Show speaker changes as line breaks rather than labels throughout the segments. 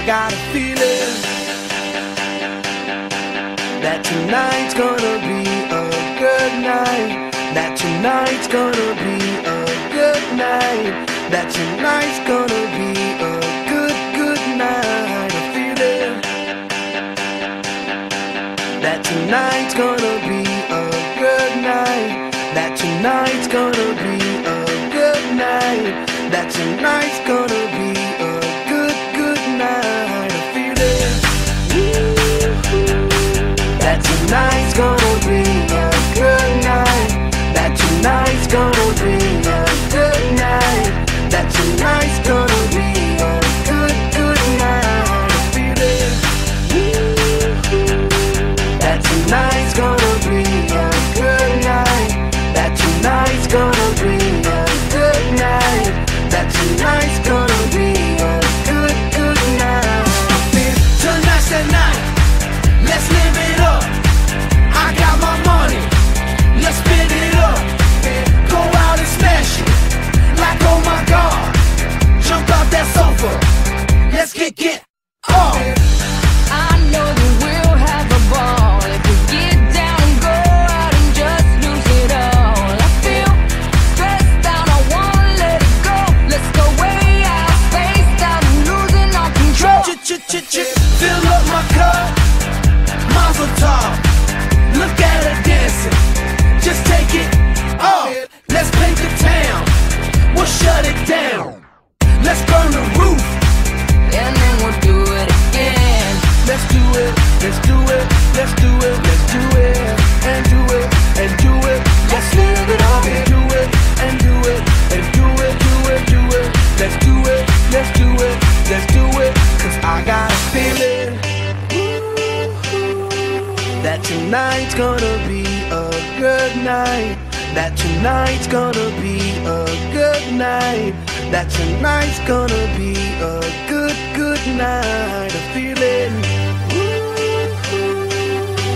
I got a feeling that tonight's gonna be a good night. That tonight's gonna be a good night. That tonight's gonna be a good night. A feeling that tonight's gonna be a good night. That tonight's gonna be a good night. That tonight's gonna be a good night. A feeling that tonight's gonna be a good night. That tonight's gonna be a good night. That tonight's gonna be a good night. A feeling that tonight's gonna be a good night. That tonight's gonna be a good night. That tonight's gonna be a good night. Tonight's the night. Let's live it up. I got my money. Let's spin it up. Go out and smash it. Like oh my God. Jump out that sofa. Let's get off.
I know that we'll have a ball if we get down and go out and just lose it all. I feel stressed out, I wanna let it go. Let's go way out, spaced out and losing all control.
Fill up my cup, Mazel tov. Look at her dancing, just take it off. Let's paint the town, we'll shut it down. Let's burn the roof,
And then we'll do it again.
let's do it, let's do it, let's do it, let's do it, and do it, and do it. Let's live it up and do it, and do it, and do it, do it, do it. Let's do it, let's do it, let's do it. Cause I got a feeling that tonight's gonna be a good night. That tonight's gonna be a good night. That tonight's gonna be a good night. A feeling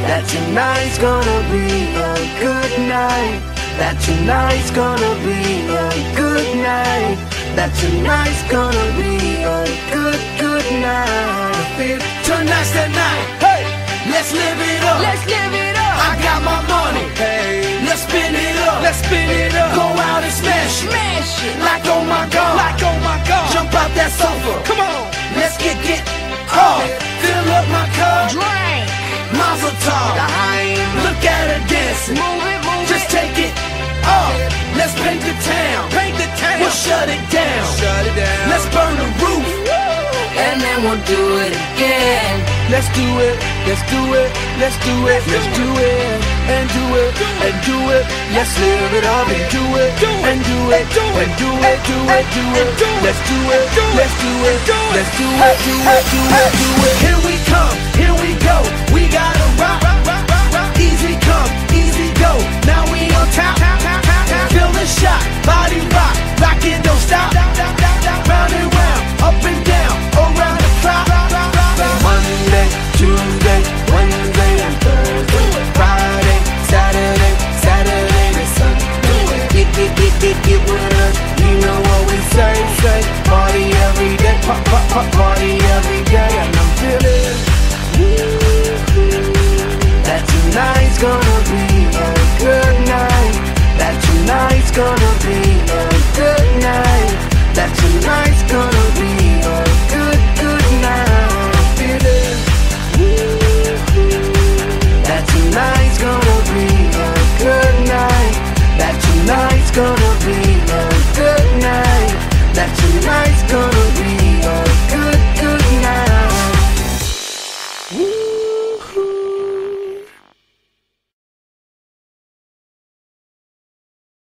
that tonight's gonna be a good night. That tonight's gonna be a good night. That tonight's gonna be a good night. I feel tonight's the night. Hey, let's live it up.
Let's live it up.
I got my money. Hey, let's spin it up. Let's spin it up. Go out and smash it.
Smash it.
Like oh my God. Like oh my God. Jump out that sofa. Come on. Let's get off. Fill up my cup.
Drink.
Mazel tov. Look at her dancing.
Move it, move
Just
it.
take it off. Let's paint the town. Paint the town. We'll shut it down. Shut it down. Let's burn the roof.
And then we'll do it again.
Let's do it. Let's do it. Let's do it. Let's do it. And do it. And do it. Let's live it up and do it. And do it. And do it. Do it. Do it. Let's do it. Let's do it. Let's do it. Do it. Do it. Do it. Here we come. Here we go. We gotta rock. Easy come. Easy go. Now we on top. Feel the shot. Body rock. Rock it. Don't stop. Round and round. Up and down. Around the clock. Monday, Tuesday, Wednesday, and Thursday, Friday, Saturday, Saturday to Sunday. Get with us. You know what we say. Party every day. Party every day. And I'm feeling that tonight's gonna be a good night. That tonight's gonna be